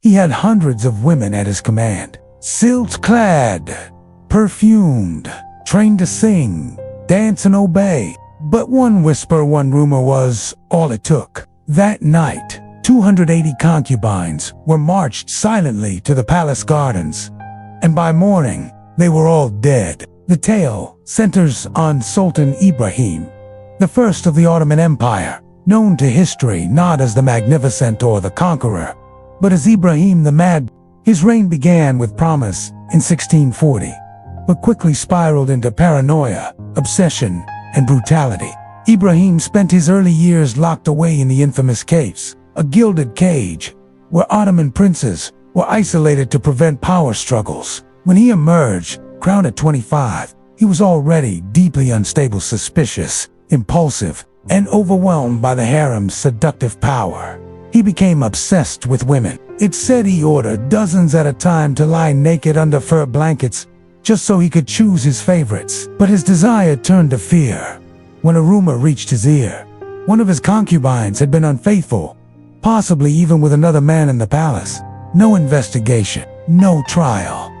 He had hundreds of women at his command, silk-clad, perfumed, trained to sing, dance and obey. But one whisper, one rumor was all it took. That night, 280 concubines were marched silently to the palace gardens, and by morning, they were all dead. The tale centers on Sultan Ibrahim, the first of the Ottoman Empire, known to history not as the Magnificent or the Conqueror, but as Ibrahim the Mad. His reign began with promise in 1640, but quickly spiraled into paranoia, obsession, and brutality. Ibrahim spent his early years locked away in the infamous caves, a gilded cage, where Ottoman princes were isolated to prevent power struggles. When he emerged, crowned at 25, he was already deeply unstable, suspicious, impulsive, and overwhelmed by the harem's seductive power. He became obsessed with women. It's said he ordered dozens at a time to lie naked under fur blankets just so he could choose his favorites. But his desire turned to fear when a rumor reached his ear. One of his concubines had been unfaithful, possibly even with another man in the palace. No investigation, no trial,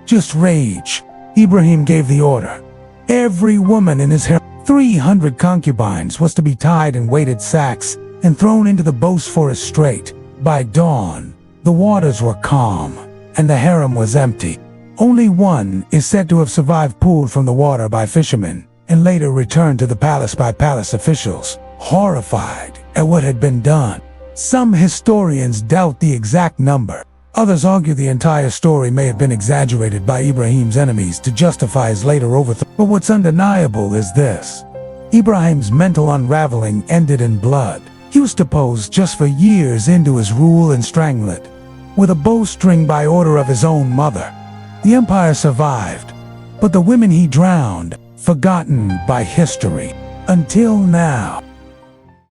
just rage. Ibrahim gave the order. Every woman in his harem, 300 concubines, was to be tied in weighted sacks and thrown into the Bosphorus Strait. By dawn, the waters were calm, and the harem was empty. Only one is said to have survived, pulled from the water by fishermen, and later returned to the palace by palace officials, horrified at what had been done. Some historians doubt the exact number. Others argue the entire story may have been exaggerated by Ibrahim's enemies to justify his later overthrow. But what's undeniable is this: Ibrahim's mental unraveling ended in blood. He was deposed just for years into his rule and strangled with a bowstring by order of his own mother. The empire survived, but the women he drowned, forgotten by history. Until now.